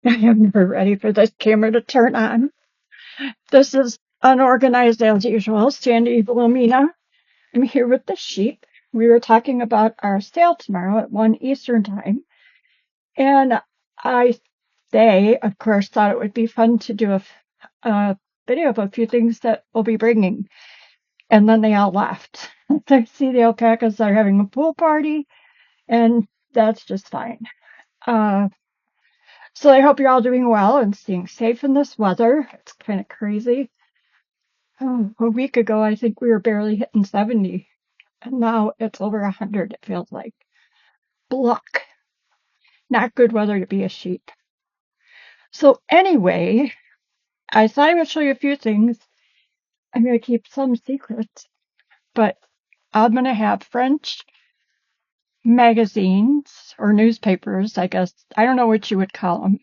I am never ready for this camera to turn on. This is unorganized as usual. Sandy Blumina. I'm here with the sheep. We were talking about our sale tomorrow at 1 Eastern time. And they, of course, thought it would be fun to do a video of a few things that we'll be bringing. And then they all left. They see the alpacas are having a pool party, and that's just fine. So I hope you're all doing well and staying safe in this weather. It's kind of crazy. A week ago, I think we were barely hitting 70, and now it's over 100, it feels like. Bluck. Not good weather to be a sheep. So anyway, I thought I would show you a few things. I'm going to keep some secrets, but I'm going to have French magazines or newspapers, I guess. I don't know what you would call them.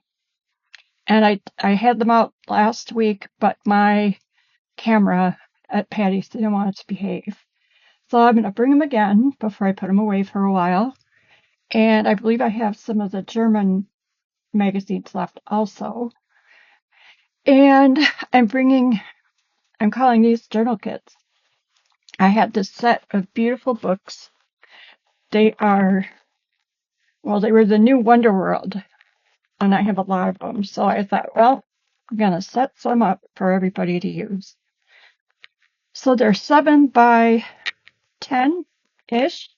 And I had them out last week, but my camera at Patty's didn't want it to behave. So I'm going to bring them again before I put them away for a while. And I believe I have some of the German magazines left also. And I'm calling these journal kits. I had this set of beautiful books. They were the new Wonder World, and I have a lot of them. So I thought, well, I'm going to set some up for everybody to use. So they're 7 by 10-ish.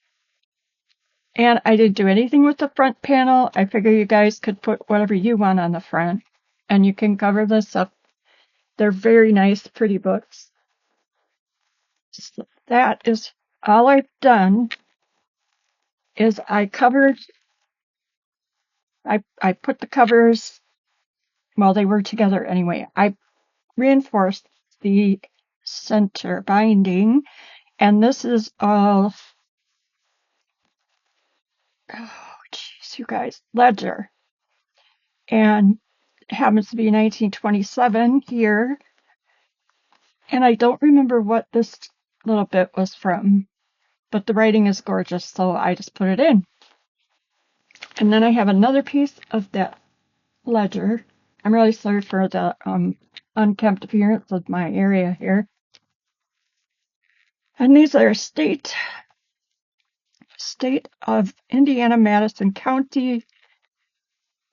And I didn't do anything with the front panel. I figure you guys could put whatever you want on the front, and you can cover this up. They're very nice, pretty books. So that is all I've done. Is I put the covers, well, they were together anyway. I reinforced the center binding, and this is all, oh, jeez, you guys, Ledger. And it happens to be 1927 here. And I don't remember what this little bit was from, but the writing is gorgeous, so I just put it in. And then I have another piece of that ledger. I'm really sorry for the unkempt appearance of my area here. And these are state of Indiana, Madison County,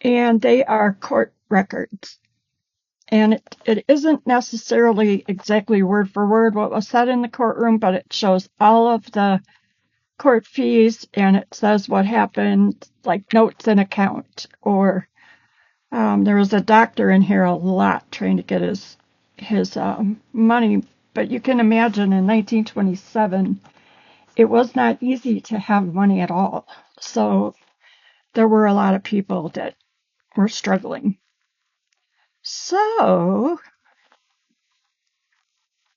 and they are court records. And it isn't necessarily exactly word for word what was said in the courtroom, but it shows all of the court fees, and it says what happened, like notes and account. Or there was a doctor in here a lot trying to get his money, but you can imagine in 1927 it was not easy to have money at all. So there were a lot of people that were struggling. So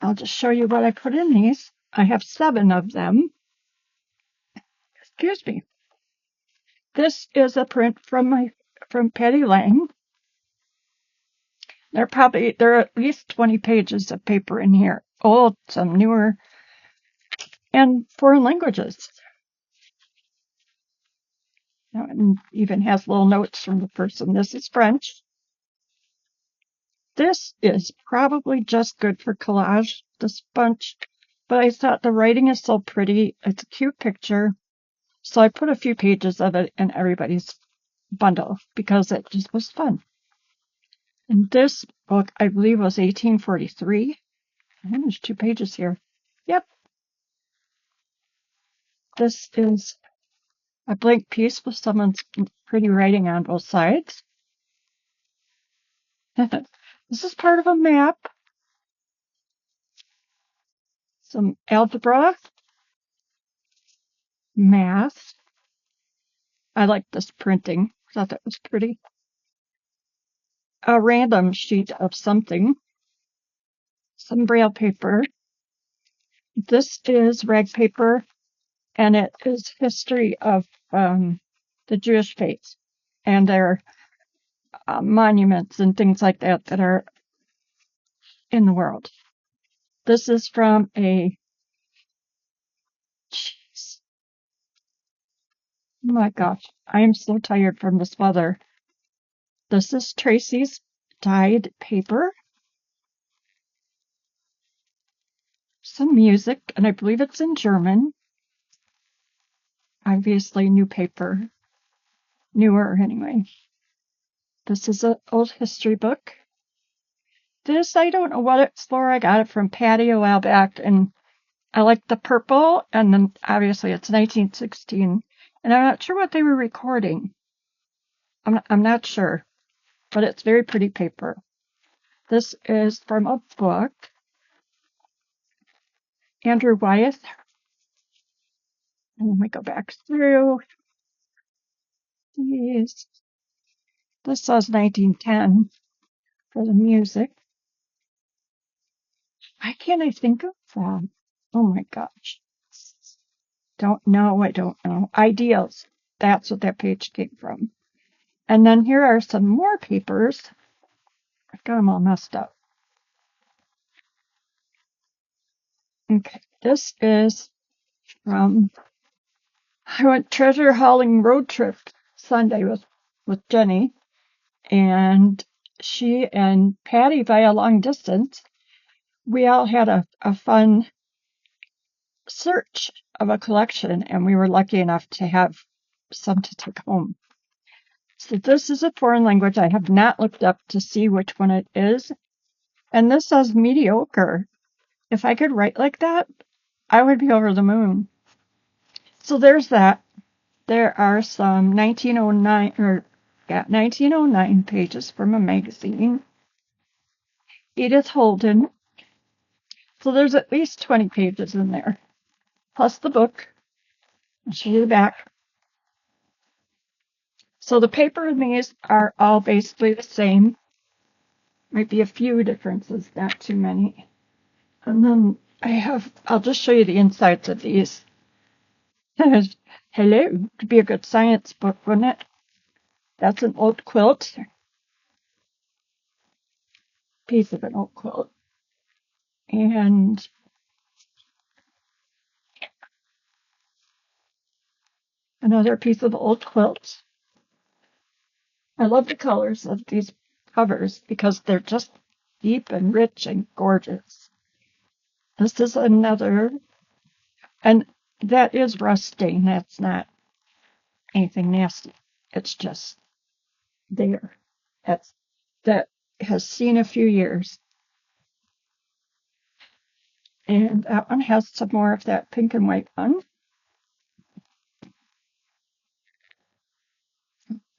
I'll just show you what I put in these. I have 7 of them. Excuse me. This is a print from Patty Lang. There are at least 20 pages of paper in here. Old, some newer, and foreign languages. And even has little notes from the person. This is French. This is probably just good for collage, this bunch. But I thought the writing is so pretty. It's a cute picture. So I put a few pages of it in everybody's bundle because it just was fun. And this book, I believe, was 1843. And there's 2 pages here. Yep. This is a blank piece with someone's pretty writing on both sides. This is part of a map. Some algebra, math. I like this printing. Thought that was pretty. A random sheet of something. Some braille paper. This is rag paper, and it is history of the Jewish faith and their monuments and things like that that are in the world. This is from jeez. Oh my gosh, I am so tired from this weather. This is Tracy's dyed paper. Some music, and I believe it's in German. Obviously, new paper. Newer, anyway. This is an old history book. This, I don't know what it's for. I got it from Patty a while back, and I like the purple, and then obviously it's 1916, and I'm not sure what they were recording. I'm not sure, but it's very pretty paper. This is from a book. Andrew Wyeth. And then we go back through these. This says 1910 for the music. Why can't I think of that? Oh my gosh. Don't know. I don't know. Ideals. That's what that page came from. And then here are some more papers. I've got them all messed up. Okay. This is from, I went treasure hauling road trip Sunday with Jenny. And she and Patty, via long distance, we all had a fun search of a collection, and we were lucky enough to have some to take home. So this is a foreign language. I have not looked up to see which one it is. And this says mediocre. If I could write like that, I would be over the moon. So there's that. There are some 1909 pages from a magazine. Edith Holden. So there's at least 20 pages in there, plus the book. I'll show you the back. So the paper in these are all basically the same. Might be a few differences, not too many. And then I'll just show you the insides of these. Hello, could be a good science book, wouldn't it? That's an old quilt. Piece of an old quilt. And another piece of old quilt. I love the colors of these covers because they're just deep and rich and gorgeous. This is another, and that is rust stain. That's not anything nasty. It's just there. That has seen a few years. And that one has some more of that pink and white one.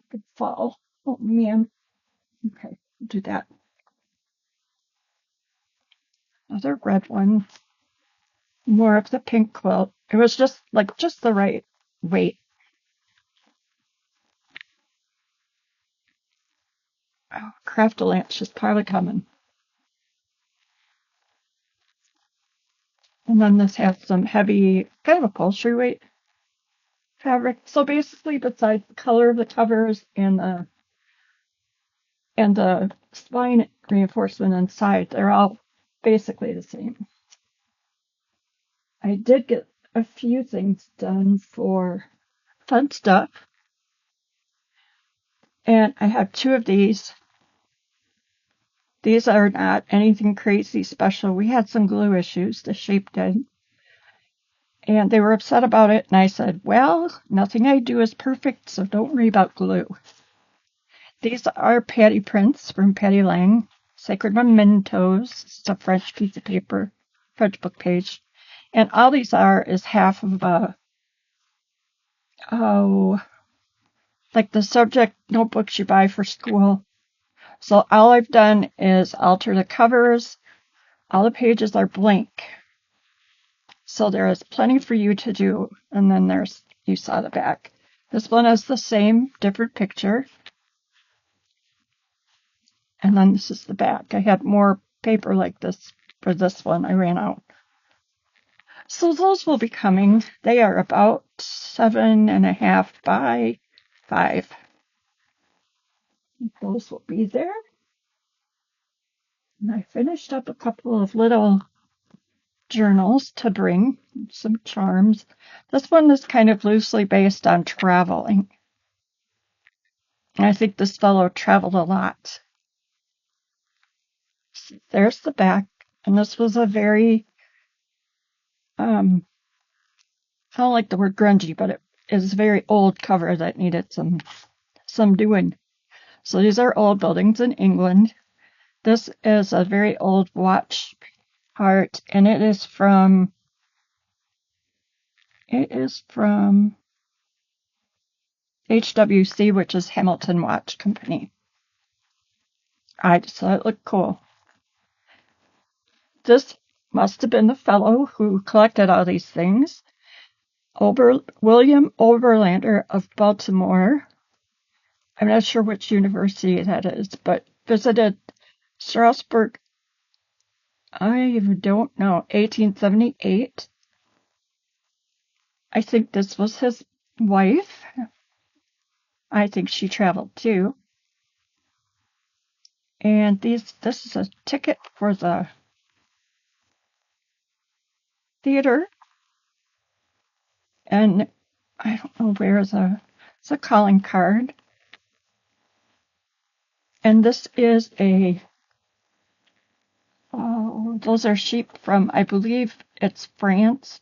Good fall. Oh man. Okay, do that. Another red one. More of the pink quilt. It was just the right weight. Oh, Craft-A-Lunch is probably coming. And then this has some heavy, kind of upholstery weight fabric. So basically, besides the color of the covers and the spine reinforcement inside, they're all basically the same. I did get a few things done for Fun Stuff, and I have two of these. These are not anything crazy special. We had some glue issues, the shape did, and they were upset about it, and I said, well, nothing I do is perfect, so don't worry about glue. These are Patty prints from Patty Lang. Sacred Mementos. It's a French piece of paper, French book page. And all these are is half of like the subject notebooks you buy for school. So all I've done is alter the covers. All the pages are blank. So there is plenty for you to do. And then you saw the back. This one is the same, different picture. And then this is the back. I had more paper like this for this one. I ran out. So those will be coming. They are about 7.5 by 5. Those will be there. And I finished up a couple of little journals to bring, some charms. This one is kind of loosely based on traveling. I think this fellow traveled a lot. There's the back, and this was a very, I don't like the word grungy, but it is a very old cover that needed some doing. So these are old buildings in England. This is a very old watch part, and it is from HWC, which is Hamilton Watch Company. I just thought it looked cool. This must have been the fellow who collected all these things. William Overlander of Baltimore. I'm not sure which university that is, but visited Strasbourg, I don't know, 1878. I think this was his wife. I think she traveled too. And this is a ticket for the theater. And I don't know where it's a calling card. And this is those are sheep from, I believe it's France,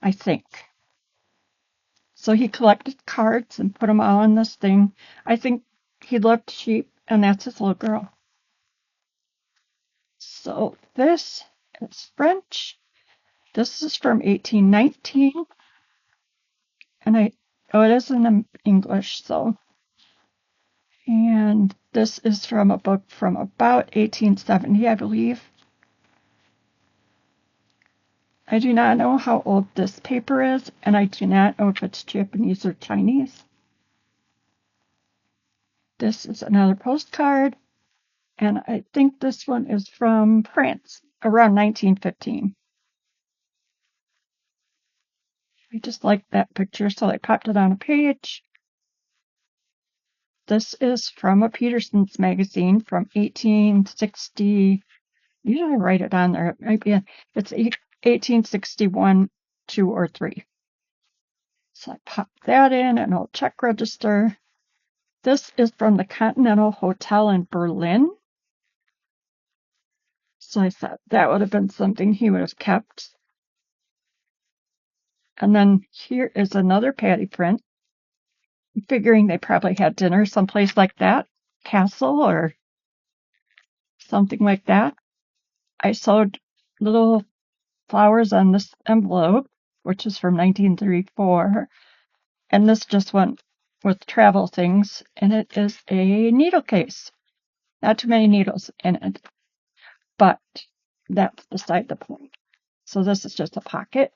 I think. So he collected cards and put them all in this thing. I think he loved sheep, and that's his little girl. So this is French. This is from 1819. And it is in English, so. And this is from a book from about 1870, I believe. I do not know how old this paper is, and I do not know if it's Japanese or Chinese. This is another postcard, and I think this one is from France, around 1915. I just liked that picture, so I popped it on a page. This is from a Peterson's magazine from 1860. Usually I write it on there. It might be it's 1861, 2, or 3. So I pop that in, an old check register. This is from the Continental Hotel in Berlin. So I thought that would have been something he would have kept. And then here is another Patty print. I'm figuring they probably had dinner someplace like that, Castle or something like that. I sewed little flowers on this envelope, which is from 1934. And this just went with travel things, and it is a needle case. Not too many needles in it, but that's beside the point. So this is just a pocket.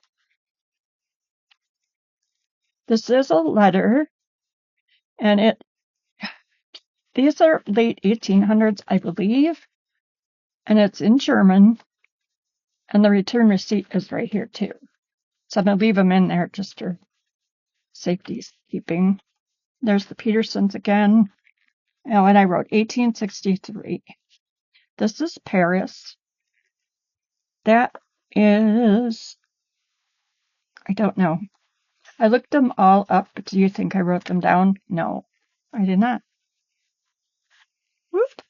This is a letter, and these are late 1800s, I believe, and it's in German, and the return receipt is right here too. So I'm going to leave them in there just for safekeeping. There's the Petersons again. Oh, and I wrote 1863. This is Paris. That is, I don't know. I looked them all up, but do you think I wrote them down? No, I did not. Whoop.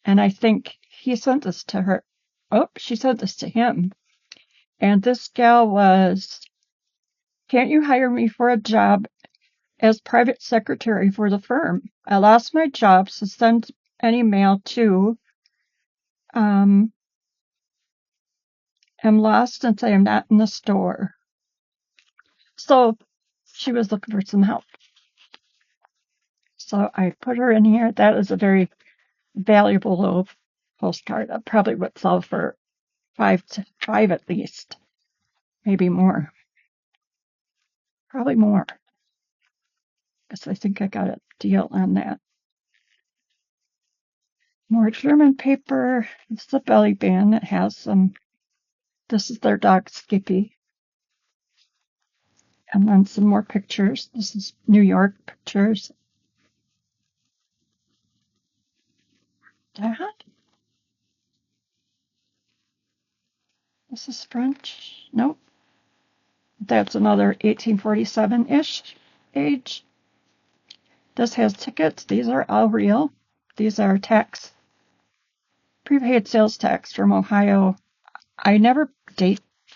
And I think he sent this to her. Oh, she sent this to him. And this gal was, can't you hire me for a job as private secretary for the firm? I lost my job, so send any mail to. Am lost since I am not in the store. So she was looking for some help. So I put her in here. That is a very valuable little postcard. I probably would sell for five at least, maybe more. Probably more, because I think I got a deal on that. More German paper. This is a belly band. It has some. This is their dog Skippy. And then some more pictures. This is New York pictures. That. This is French. Nope. That's another 1847-ish age. This has tickets. These are all real. These are prepaid sales tax from Ohio. I never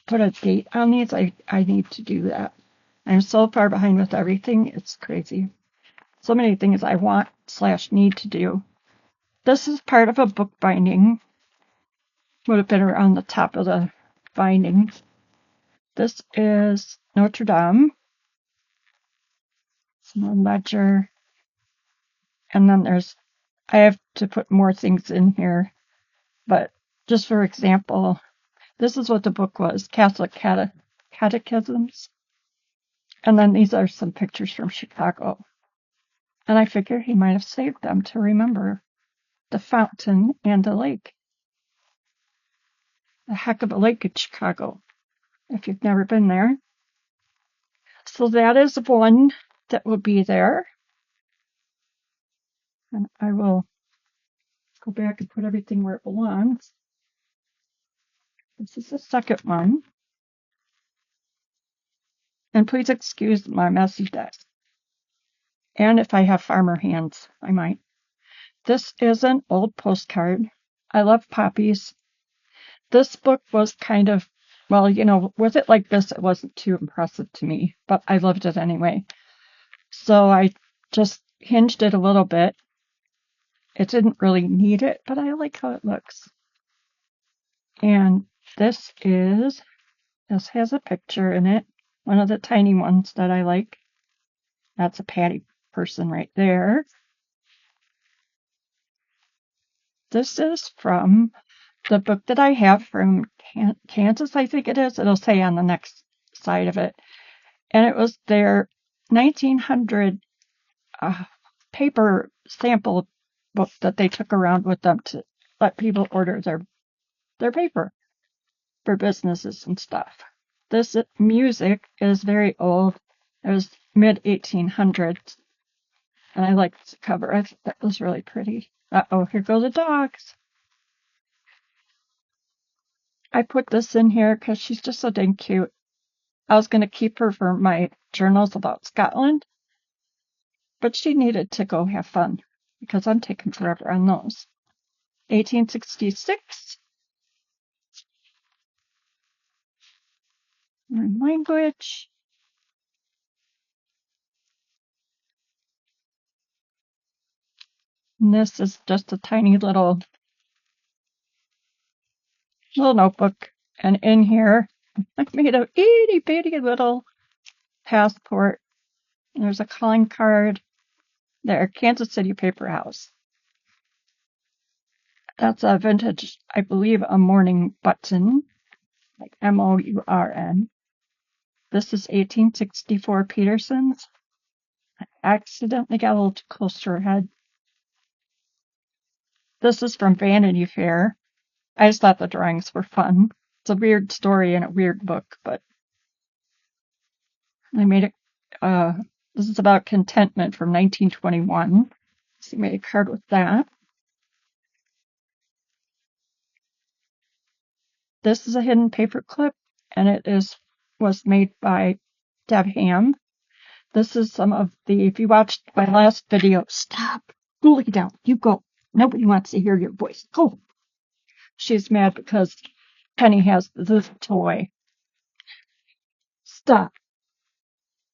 put a date on these. I need to do that. I'm so far behind with everything. It's crazy. So many things I want/need to do. This is part of a book binding. Would have been around the top of the binding. This is Notre Dame. Small ledger. And then I have to put more things in here. But just for example, this is what the book was, Catholic Catechisms. And then these are some pictures from Chicago. And I figure he might have saved them to remember the fountain and the lake. A heck of a lake in Chicago, if you've never been there. So that is one that will be there. And I will go back and put everything where it belongs. This is the second one. And please excuse my messy desk. And if I have farmer hands, I might. This is an old postcard. I love poppies. This book was kind of, well, with it like this, it wasn't too impressive to me, but I loved it anyway. So I just hinged it a little bit. It didn't really need it, but I like how it looks. And this has a picture in it, one of the tiny ones that I like. That's a Patty person right there. This is from the book that I have from Kansas, I think it is. It'll say on the next side of it. And it was their 1900 paper sample book that they took around with them to let people order their paper for businesses and stuff. This music is very old. It was mid-1800s. And I liked the cover. I thought that was really pretty. Uh-oh, here go the dogs. I put this in here because she's just so dang cute. I was going to keep her for my journals about Scotland, but she needed to go have fun because I'm taking forever on those. 1866. Learn language. And this is just a tiny little notebook. And in here, I made a itty bitty little passport. And there's a calling card. There, Kansas City Paper House. That's a vintage, I believe, a Morning button, like MOURN. This is 1864 Peterson's. I accidentally got a little too close to her head. This is from Vanity Fair. I just thought the drawings were fun. It's a weird story and a weird book, but I made it. This is about contentment from 1921. So I made a card with that. This is a hidden paper clip, and it was made by Deb Ham. This is some of if you watched my last video, stop, cool down, you go. Nobody wants to hear your voice. Go. She's mad because Penny has this toy. Stop.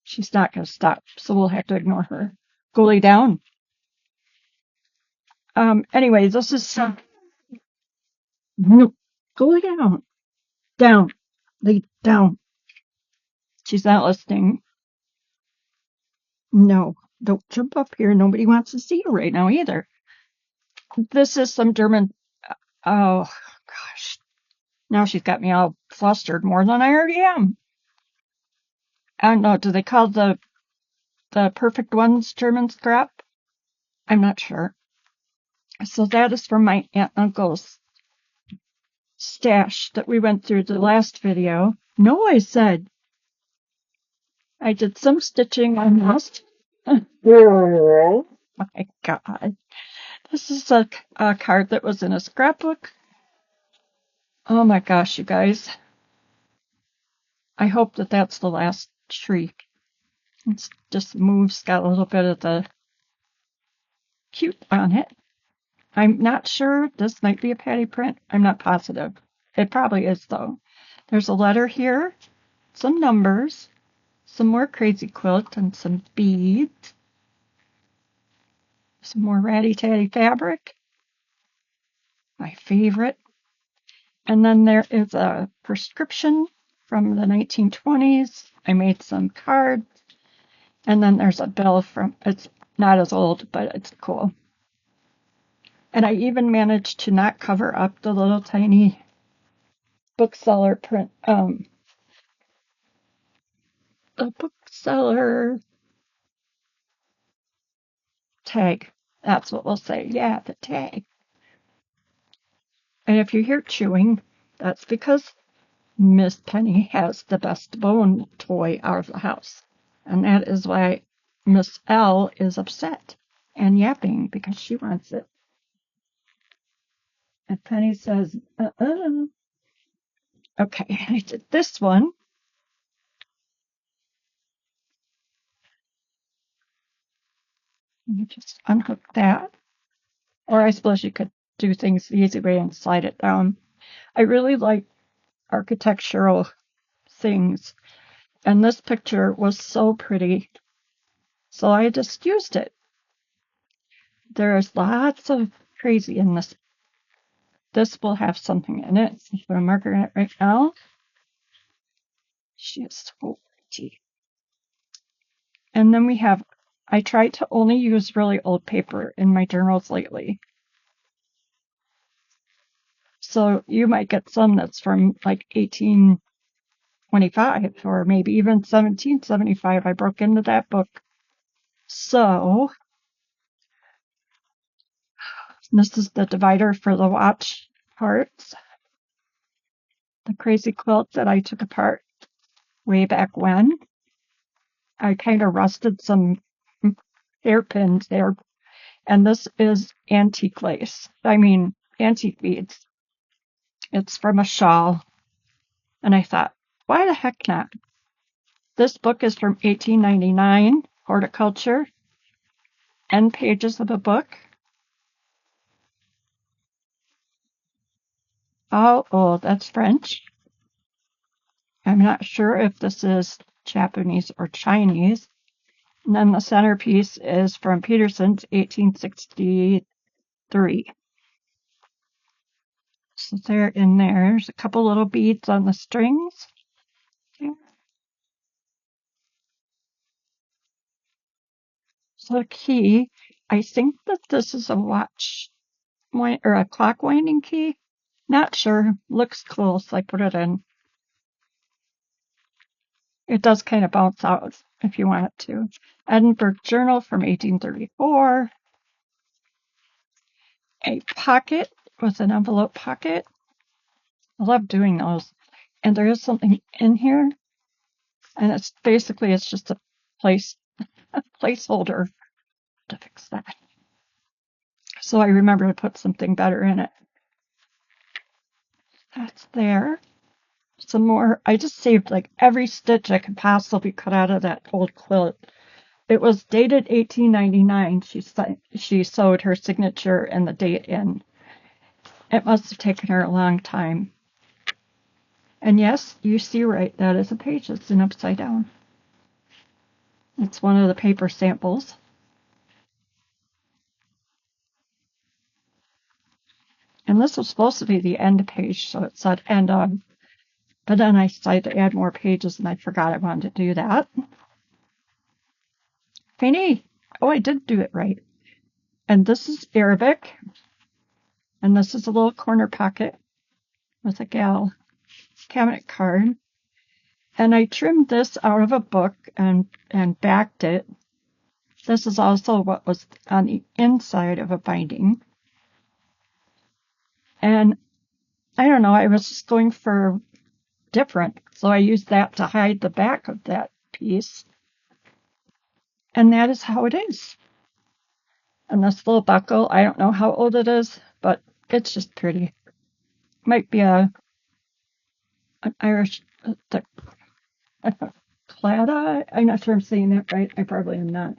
She's not going to stop, so we'll have to ignore her. Go lay down. Anyway, this is some. No, go lay down. Down. Lay down. She's not listening. No, don't jump up here. Nobody wants to see you right now either. This is some German. Oh, gosh. Now she's got me all flustered more than I already am. I don't know. Do they call the perfect ones German scrap? I'm not sure. So that is from my aunt and uncle's stash that we went through the last video. No, I said. I did some stitching on this. Oh my God. This is a card that was in a scrapbook. Oh my gosh, you guys. I hope that's the last tree. It's just moves, got a little bit of the cute on it. I'm not sure. This might be a Patty print. I'm not positive. It probably is, though. There's a letter here, some numbers, some more crazy quilt, and some beads. Some more ratty tatty fabric, my favorite. And then there is a prescription from the 1920s. I made some cards. And then there's a bill from, it's not as old, but it's cool. And I even managed to not cover up the little tiny bookseller print, the bookseller tag. That's what we'll say. Yeah, the tag. And if you hear chewing, that's because Miss Penny has the best bone toy out of the house. And that is why Miss L is upset and yapping because she wants it. And Penny says, Okay, I did this one. You just unhook that. Or I suppose you could do things the easy way and slide it down. I really like architectural things. And this picture was so pretty. So I just used it. There's lots of crazy in this. This will have something in it. I'm going to marker it right now. She is so pretty. And then we have, I tried to only use really old paper in my journals lately. So you might get some that's from like 1825 or maybe even 1775. I broke into that book. So this is the divider for the watch parts. The crazy quilt that I took apart way back when. I kind of rusted some hairpins there. And this is antique lace. I mean, antique beads. It's from a shawl. And I thought, why the heck not? This book is from 1899, horticulture, end pages of a book. Oh, that's French. I'm not sure if this is Japanese or Chinese. And then the centerpiece is from Peterson's 1863. So they're in there. There's a couple little beads on the strings. So the key, I think that this is a watch or a clock winding key. Not sure. Looks cool, so I put it in. It does kind of bounce out if you want it to. Edinburgh Journal from 1834. A pocket with an envelope pocket. I love doing those. And there is something in here, and it's just a placeholder to fix that. So I remember to put something better in it. That's there. Some more. I just saved like every stitch I could possibly cut out of that old quilt. It was dated 1899. She sewed her signature and the date in. It must have taken her a long time. And yes, you see right, that is a page. It's an upside down. It's one of the paper samples. And this was supposed to be the end page, so it said end on. But then I decided to add more pages and I forgot I wanted to do that. Penny! Oh, I did do it right. And this is Arabic. And this is a little corner pocket with a gal cabinet card. And I trimmed this out of a book and backed it. This is also what was on the inside of a binding. And I don't know, I was just going for different. So I used that to hide the back of that piece. And that is how it is. And this little buckle, I don't know how old it is, but it's just pretty. Might be an Irish clada. I'm not sure I'm saying that right. I probably am not.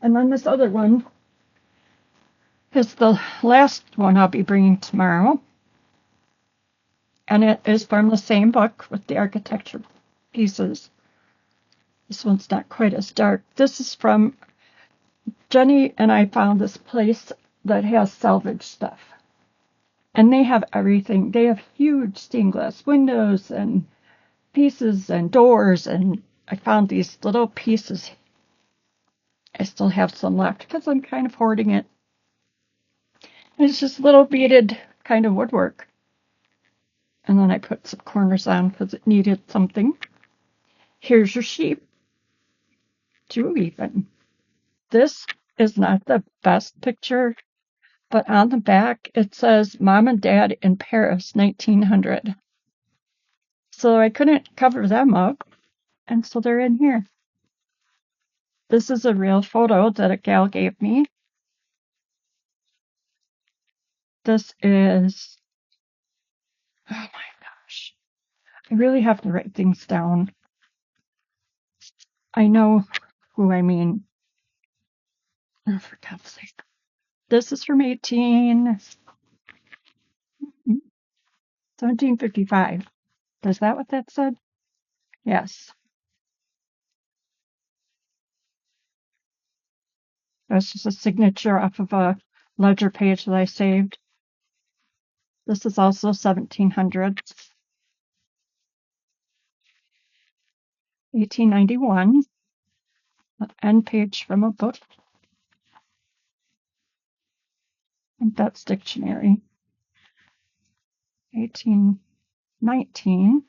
And then this other one is the last one I'll be bringing tomorrow. And it is from the same book with the architecture pieces. This one's not quite as dark. This is from Jenny, and I found this place that has salvage stuff. And they have everything. They have huge stained glass windows and pieces and doors. And I found these little pieces. I still have some left because I'm kind of hoarding it. And it's just little beaded kind of woodwork. And then I put some corners on because it needed something. Here's your sheep. Two even. This is not the best picture, but on the back it says Mom and Dad in Paris, 1900. So I couldn't cover them up, and so they're in here. This is a real photo that a gal gave me. This is, oh my gosh, I really have to write things down. I know who I mean. Oh, for God's sake. This is from 1755. Is that what that said? Yes. That's just a signature off of a ledger page that I saved. This is also 1700. 1891. An end page from a book. And that's dictionary. 1819.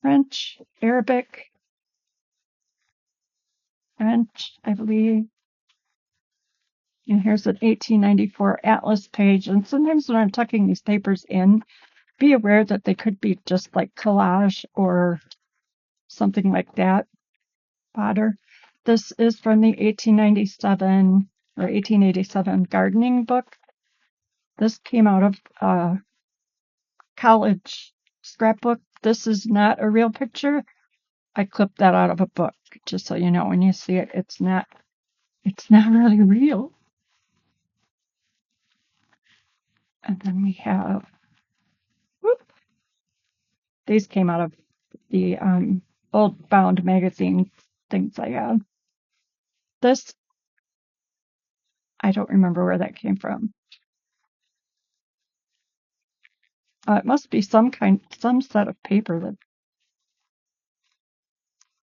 French, Arabic, French, I believe. And here's an 1894 atlas page. And sometimes when I'm tucking these papers in, be aware that they could be just like collage or something like that. Fodder. This is from the 1897 or 1887 gardening book. This came out of a college scrapbook. This is not a real picture. I clipped that out of a book, just so you know when you see it, it's not really real. And then we have, whoop, these came out of the old bound magazine things I have. This, I don't remember where that came from. It must be some set of paper that,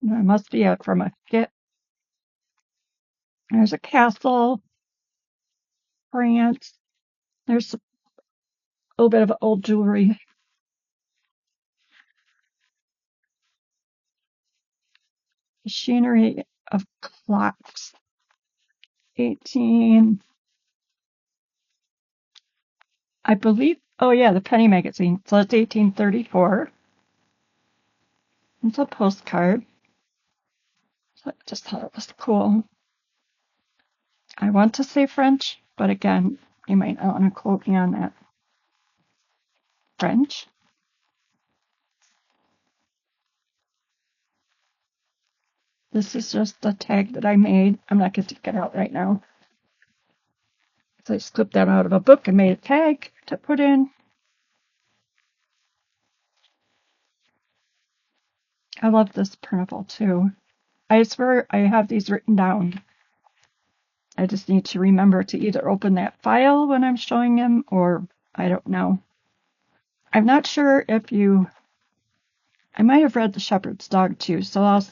it must be from a kit. There's a castle, France. There's a little bit of old jewelry. Machinery of clocks. 18, I believe, oh yeah, the Penny Magazine. So it's 1834. It's a postcard. So I just thought it was cool. I want to say French, but again, you might not want to quote me on that. French. This is just a tag that I made. I'm not going to take it out right now. So I just clipped that out of a book and made a tag to put in. I love this printable too. I swear I have these written down. I just need to remember to either open that file when I'm showing them or I don't know. I'm not sure if I might have read The Shepherd's Dog too, so I'll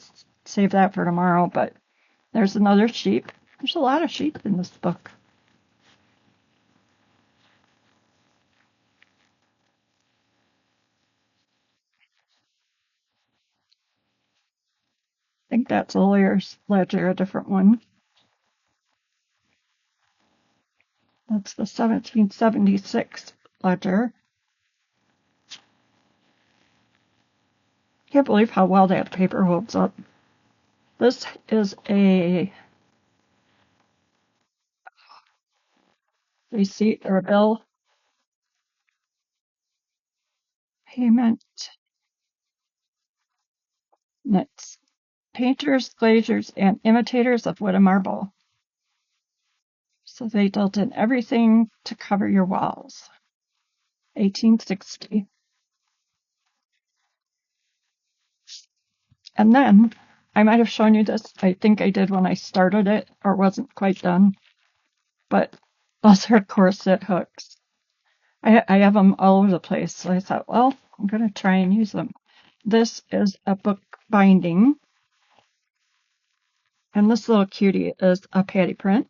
save that for tomorrow, but there's another sheep. There's a lot of sheep in this book. I think that's a lawyer's ledger, a different one. That's the 1776 ledger. Can't believe how well that paper holds up. This is a receipt or a bill. Payment. That's painters, glaziers, and imitators of wood and marble. So they dealt in everything to cover your walls. 1860. And then, I might have shown you this. I think I did when I started it, or wasn't quite done. But those are corset hooks. I have them all over the place. So I thought, well, I'm going to try and use them. This is a book binding. And this little cutie is a patty print.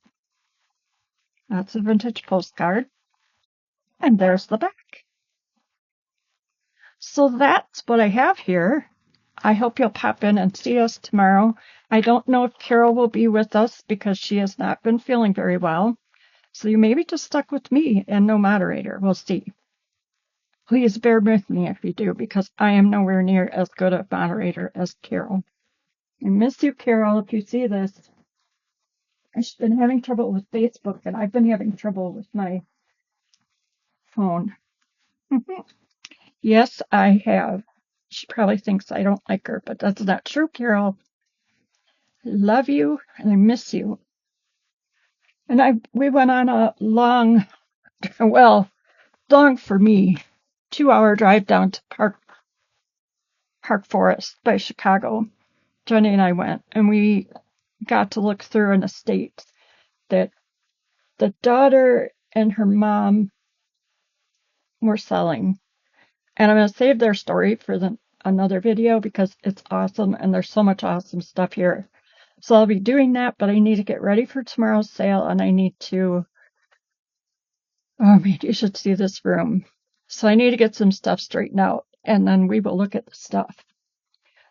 That's a vintage postcard. And there's the back. So that's what I have here. I hope you'll pop in and see us tomorrow. I don't know if Carol will be with us because she has not been feeling very well. So you may be just stuck with me and no moderator. We'll see. Please bear with me if you do, because I am nowhere near as good a moderator as Carol. I miss you, Carol, if you see this. I've been having trouble with Facebook, and I've been having trouble with my phone. Yes, I have. She probably thinks I don't like her, but that's not true, Carol. I love you, and I miss you. And we went on a long, well, long for me, 2-hour drive down to Park Forest by Chicago. Jenny and I went, and we got to look through an estate that the daughter and her mom were selling. And I'm going to save their story for another video because it's awesome, and there's so much awesome stuff here. So I'll be doing that, but I need to get ready for tomorrow's sale, and I need to, oh man, you should see this room. So I need to get some stuff straightened out, and then we will look at the stuff.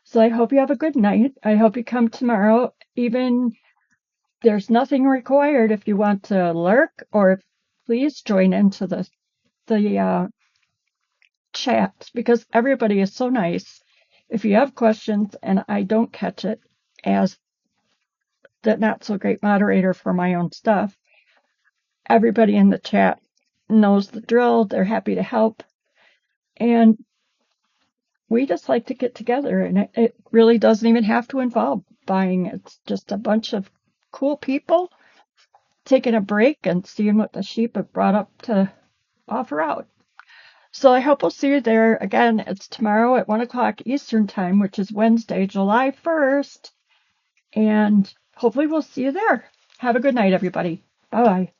So I hope you have a good night. I hope you come tomorrow. Even there's nothing required if you want to lurk, or please join into the chat, because everybody is so nice. If you have questions and I don't catch it as the not so great moderator for my own stuff, everybody in the chat knows the drill. They're happy to help. And we just like to get together, and it really doesn't even have to involve buying. It's just a bunch of cool people taking a break and seeing what the sheep have brought up to offer out. So I hope we'll see you there. Again, it's tomorrow at 1 o'clock Eastern Time, which is Wednesday, July 1st. And hopefully we'll see you there. Have a good night, everybody. Bye-bye.